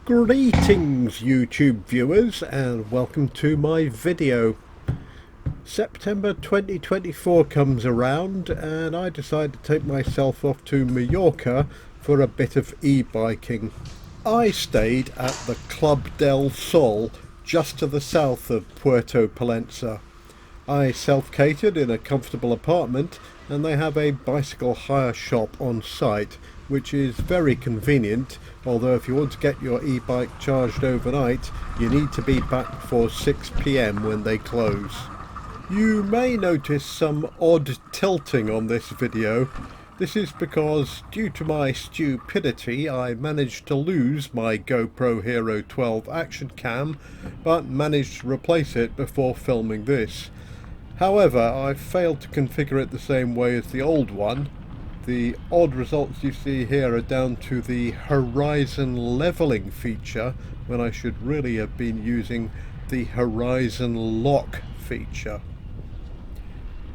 Greetings YouTube viewers and welcome to my video. September 2024 comes around and I decide to take myself off to Mallorca for a bit of e-biking. I stayed at the Club del Sol just to the south of Puerto Pollenca. I self-catered in a comfortable apartment and they have a bicycle hire shop on site, which is very convenient, although if you want to get your e-bike charged overnight you need to be back before 6 PM when they close. You may notice some odd tilting on this video. This is because due to my stupidity I managed to lose my GoPro Hero 12 action cam, but managed to replace it before filming this. However, I failed to configure it the same way as the old one. The odd results you see here are down to the horizon leveling feature when I should really have been using the horizon lock feature.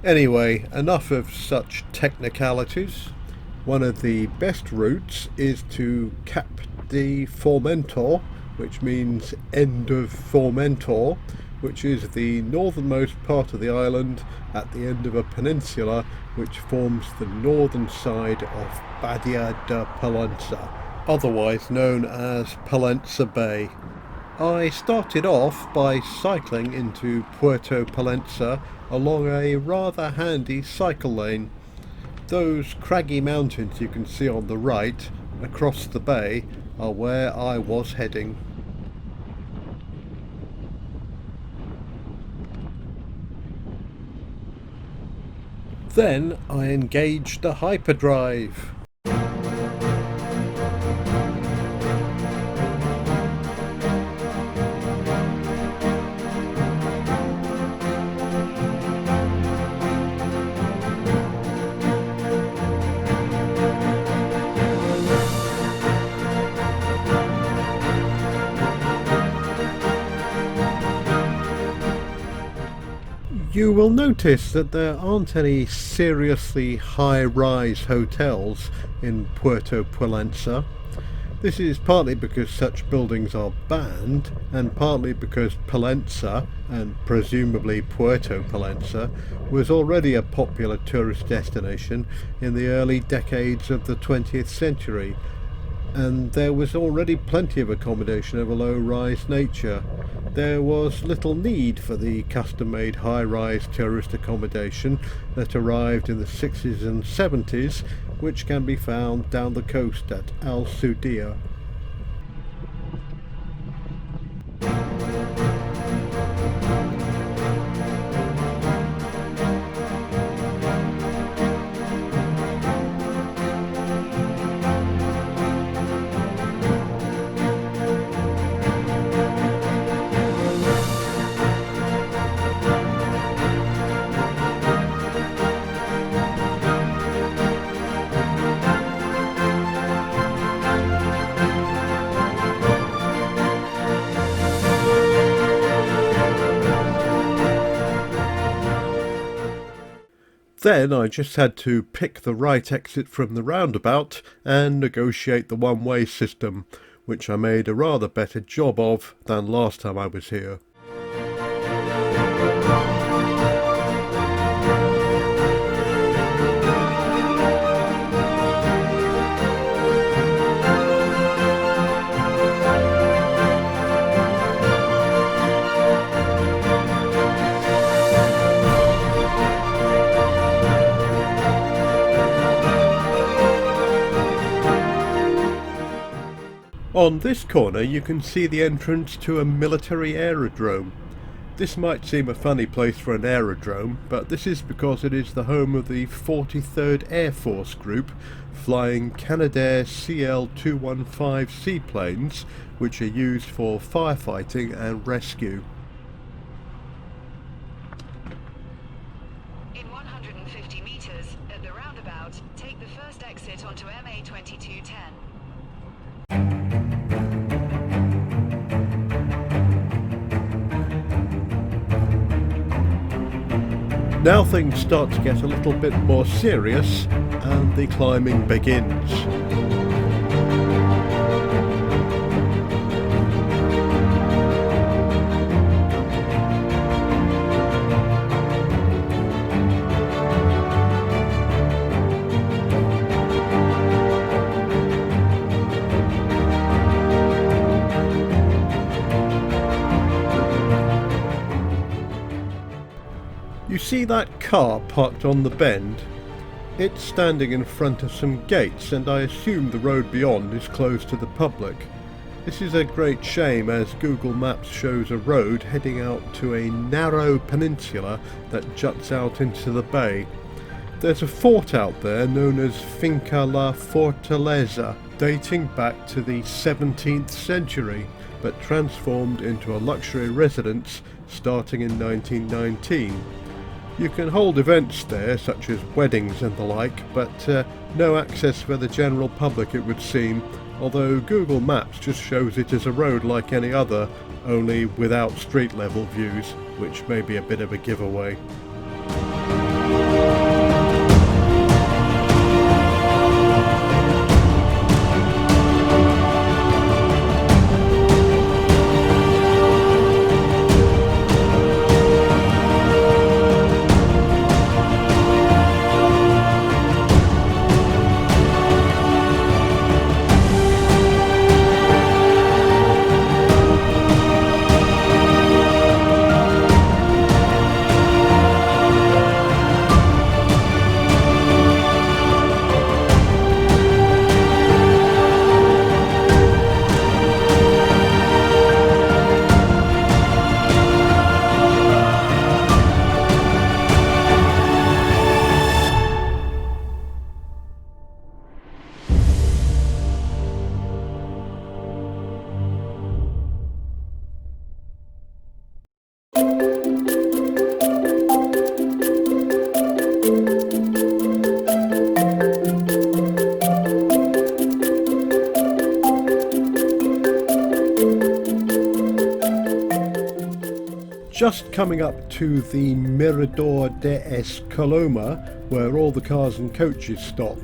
Anyway, enough of such technicalities. One of the best routes is to Cap de Formentor, which means end of Formentor, which is the northernmost part of the island at the end of a peninsula which forms the northern side of Badia de Pollenca, otherwise known as Pollenca Bay. I started off by cycling into Puerto Pollenca along a rather handy cycle lane. Those craggy mountains you can see on the right across the bay are where I was heading. Then I engaged the hyperdrive. You will notice that there aren't any seriously high-rise hotels in Puerto Pollenca. This is partly because such buildings are banned, and partly because Pollenca, and presumably Puerto Pollenca, was already a popular tourist destination in the early decades of the 20th century, and there was already plenty of accommodation of a low-rise nature. There was little need for the custom-made high-rise tourist accommodation that arrived in the 60s and 70s, which can be found down the coast at Al Sudia. Then I just had to pick the right exit from the roundabout and negotiate the one-way system, which I made a rather better job of than last time I was here. On this corner you can see the entrance to a military aerodrome. This might seem a funny place for an aerodrome, but this is because it is the home of the 43rd Air Force Group flying Canadair CL-215 seaplanes, which are used for firefighting and rescue. In 150 meters at the roundabout, take the first exit onto MA 2210. Now things start to get a little bit more serious and the climbing begins. see that car parked on the bend? It's standing in front of some gates, and I assume the road beyond is closed to the public. This is a great shame, as Google Maps shows a road heading out to a narrow peninsula that juts out into the bay. There's a fort out there known as Finca la Fortaleza, dating back to the 17th century, but transformed into a luxury residence starting in 1919. You can hold events there, such as weddings and the like, but no access for the general public, it would seem, although Google Maps just shows it as a road like any other, only without street level views, which may be a bit of a giveaway. Just coming up to the Mirador de Coloma, where all the cars and coaches stop.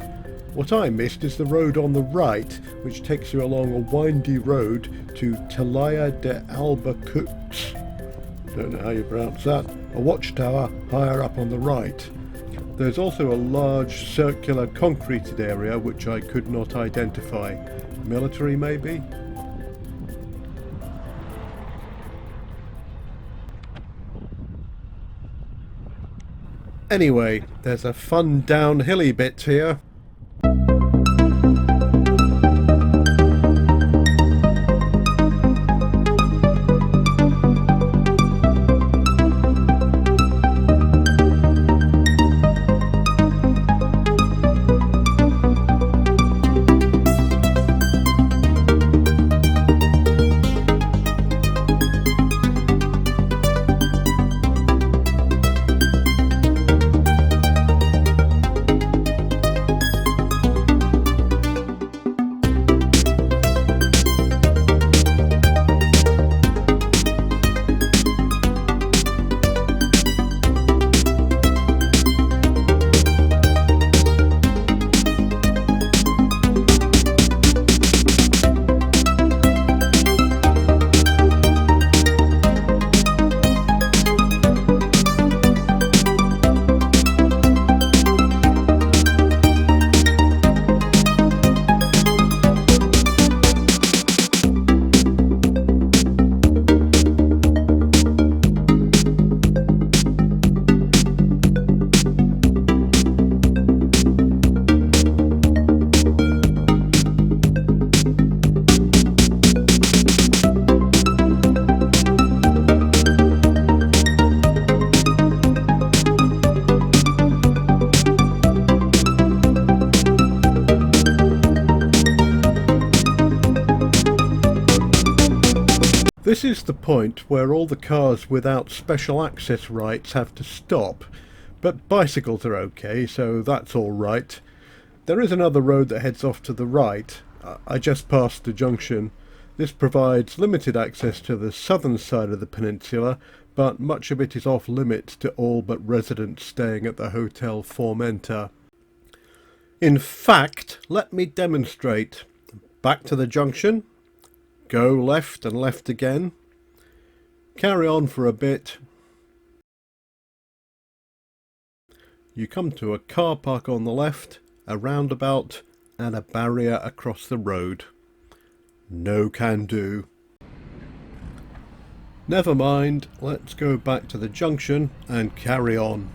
What I missed is the road on the right, which takes you along a windy road to Talaya de Albacucs. Don't know how you pronounce that. A watchtower higher up on the right. There's also a large circular concreted area which I could not identify. Military maybe? Anyway, there's a fun downhilly bit here. This is the point where all the cars without special access rights have to stop, but bicycles are okay, so that's all right. There is another road that heads off to the right. I just passed the junction. This provides limited access to the southern side of the peninsula, but much of it is off limits to all but residents staying at the Hotel Formentor. In fact, let me demonstrate. Back to the junction. Go left and left again. Carry on for a bit. You come to a car park on the left, a roundabout, and a barrier across the road. No can do. Never mind, let's go back to the junction and carry on.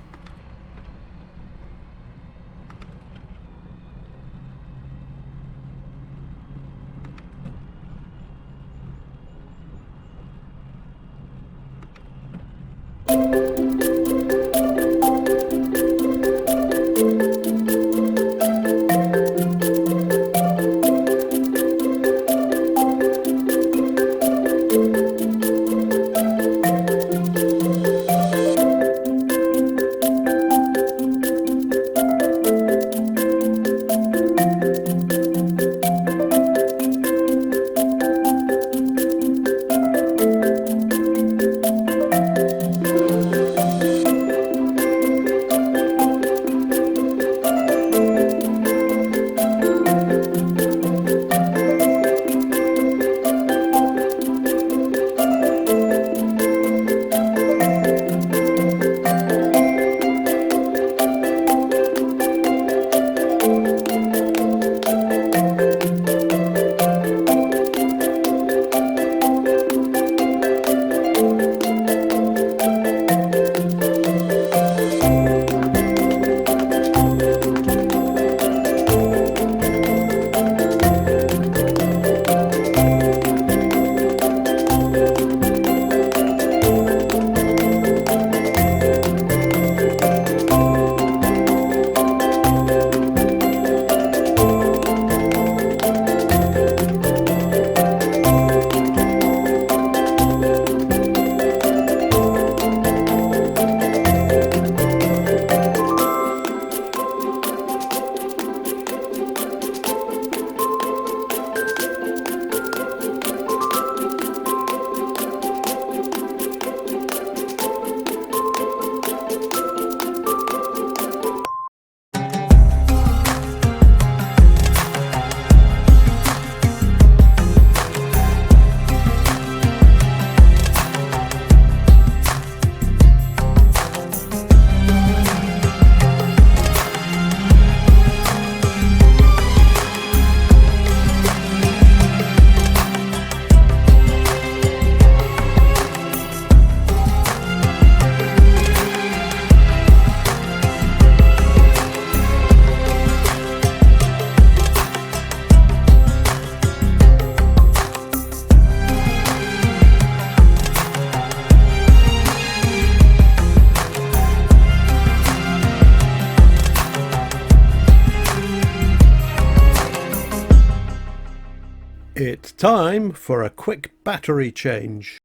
It's time for a quick battery change.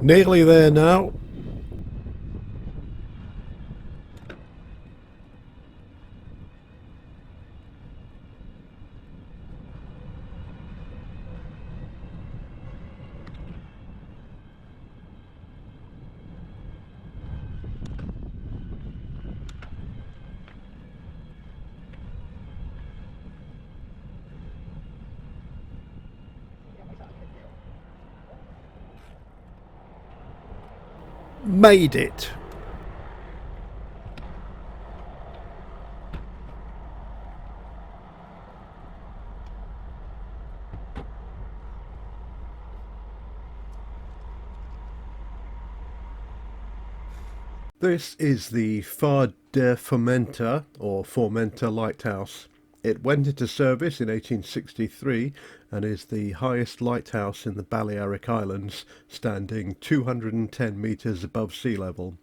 Nearly there now. Made it. This is the Cap de Formentor, or Formentor Lighthouse. It went into service in 1863 and is the highest lighthouse in the Balearic Islands, standing 210 metres above sea level.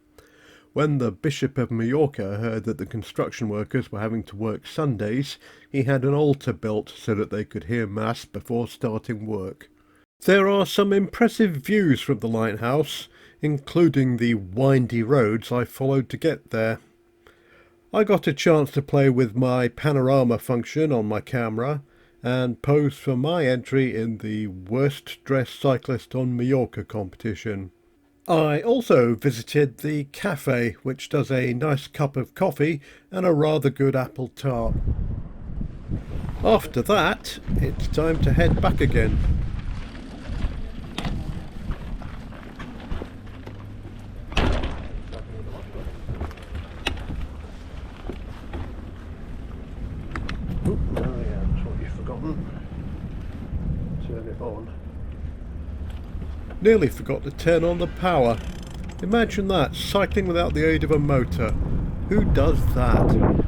When the Bishop of Mallorca heard that the construction workers were having to work Sundays, he had an altar built so that they could hear Mass before starting work. There are some impressive views from the lighthouse, including the windy roads I followed to get there. I got a chance to play with my panorama function on my camera and pose for my entry in the Worst Dressed Cyclist on Mallorca competition. I also visited the cafe, which does a nice cup of coffee and a rather good apple tart. After that, it's time to head back again. Turn it on. Nearly forgot to turn on the power. Imagine that, cycling without the aid of a motor. Who does that?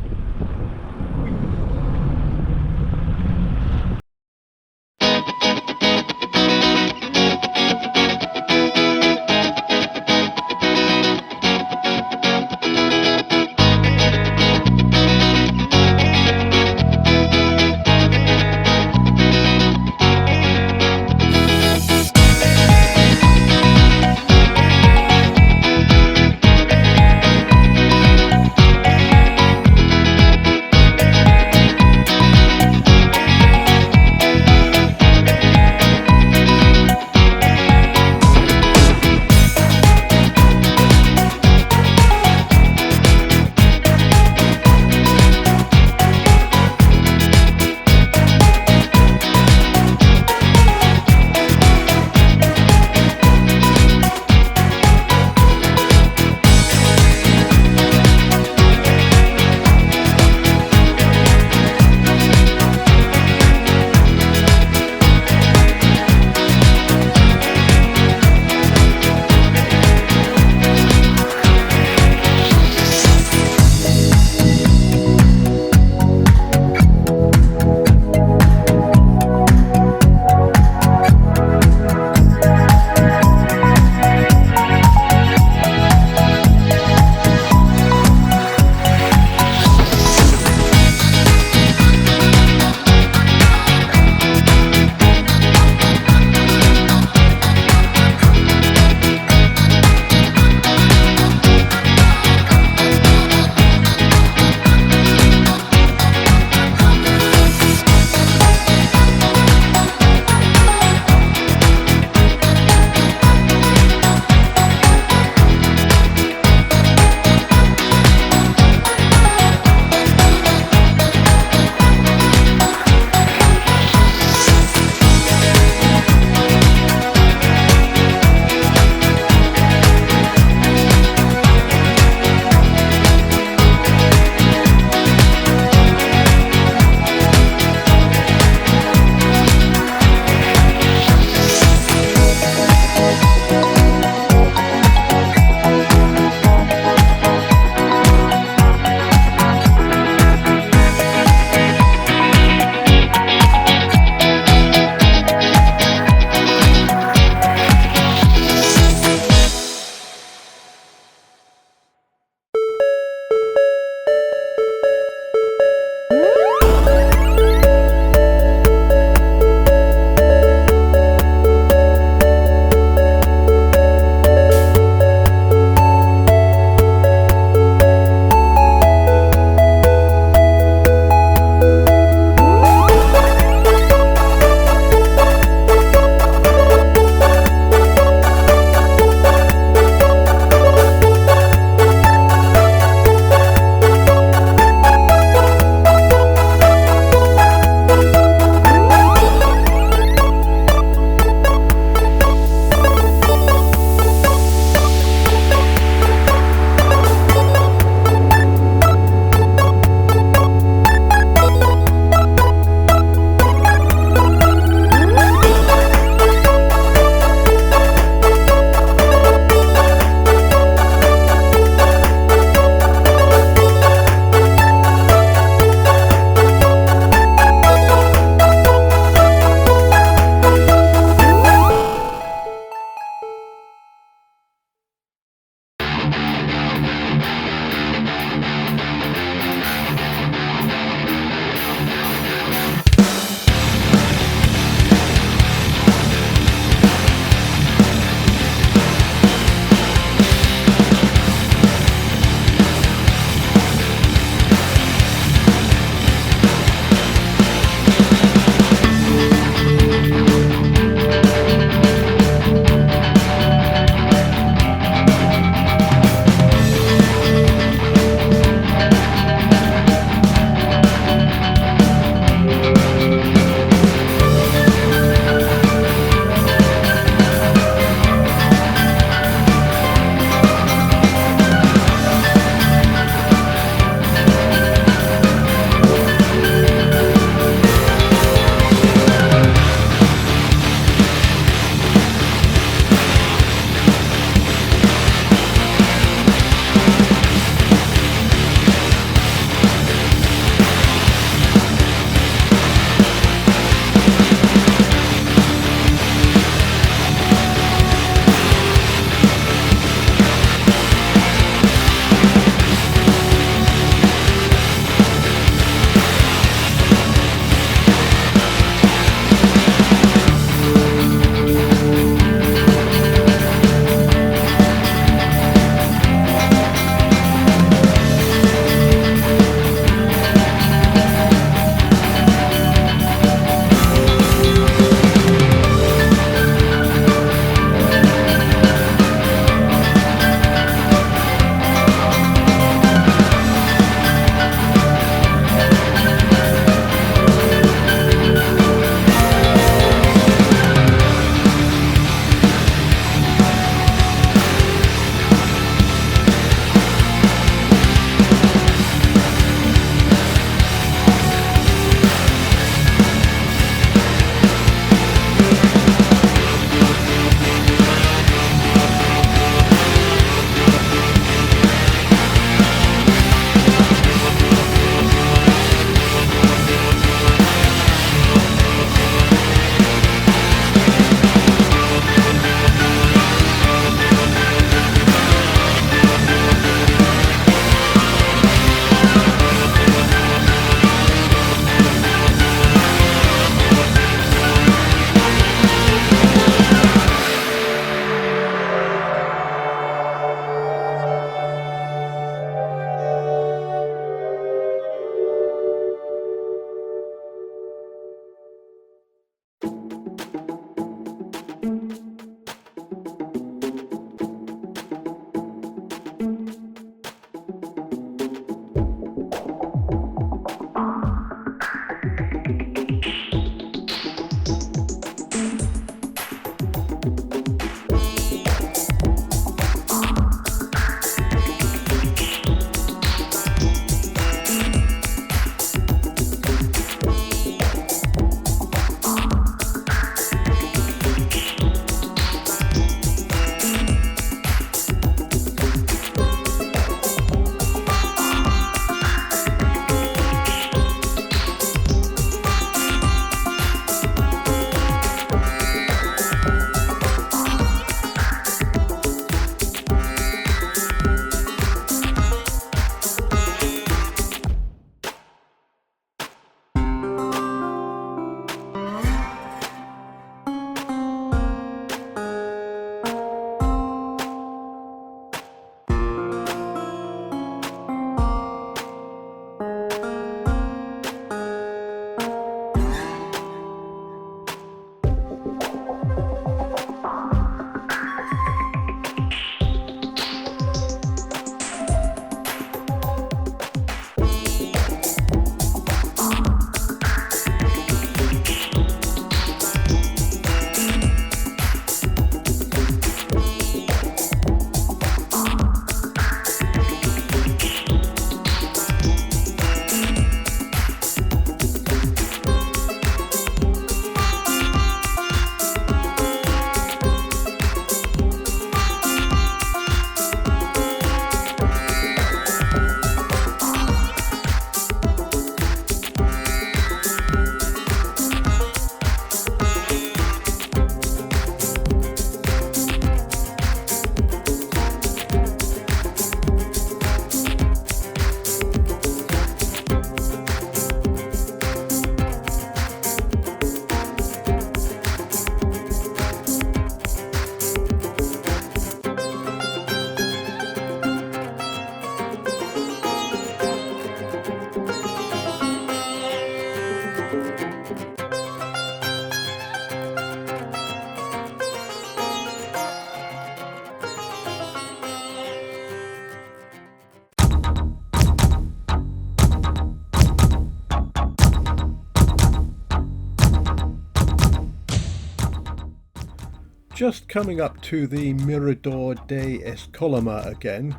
Just coming up to the Mirador de Escolama again.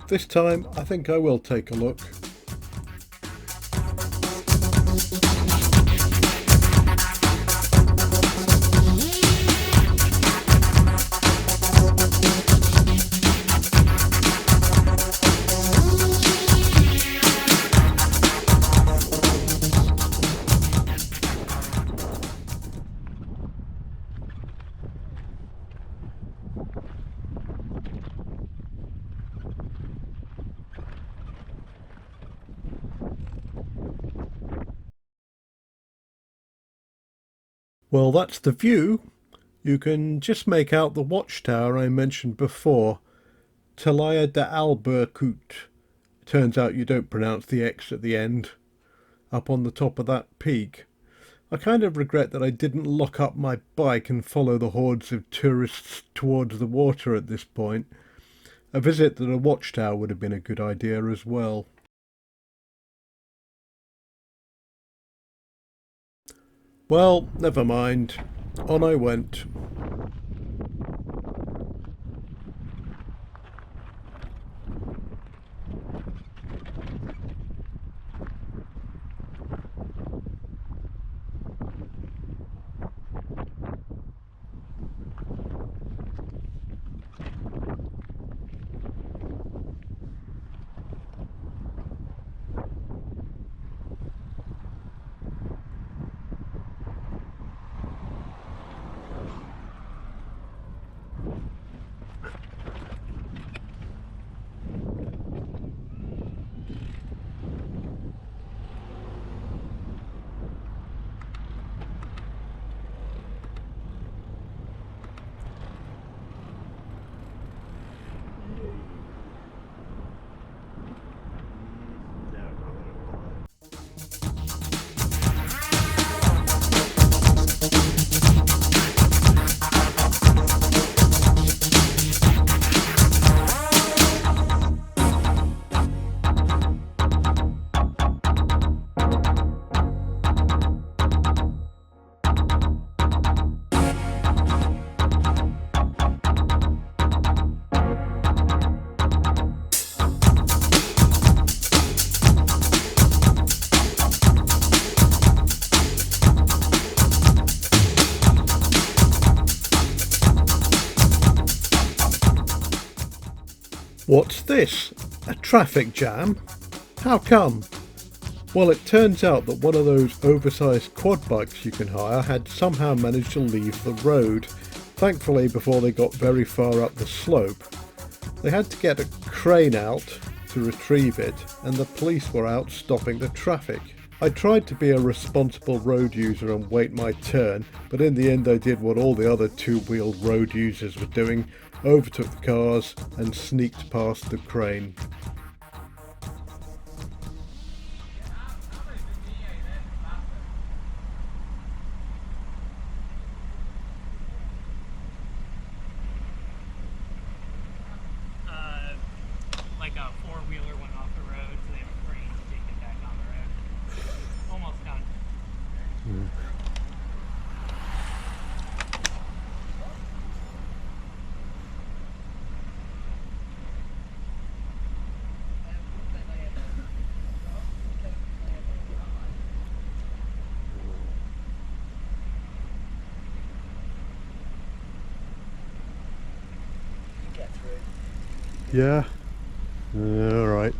This time I think I will take a look. Well, that's the view. You can just make out the watchtower I mentioned before, Talaya de Albercut. Turns out you don't pronounce the X at the end, up on the top of that peak. I kind of regret that I didn't lock up my bike and follow the hordes of tourists towards the water at this point. A visit to the watchtower would have been a good idea as well. Well, never mind. On I went. What's this? A traffic jam? How come? Well, it turns out that one of those oversized quad bikes you can hire had somehow managed to leave the road, thankfully before they got very far up the slope. They had to get a crane out to retrieve it, and the police were out stopping the traffic. I tried to be a responsible road user and wait my turn, but in the end I did what all the other two-wheeled road users were doing, overtook the cars and sneaked past the crane. Like a four-wheeler went off the road, so they have a crane to take it back on the road. Almost done. Yeah? Alright.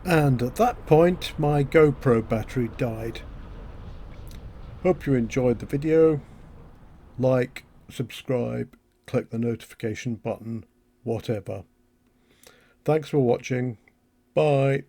And at that point my GoPro battery died. Hope you enjoyed the video. Like, subscribe, click the notification button, whatever. Thanks for watching. Bye.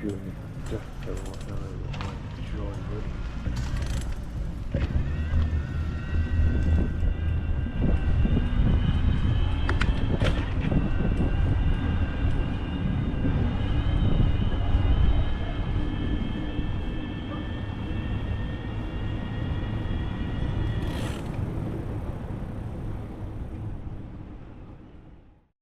doing it just so I know I enjoy running.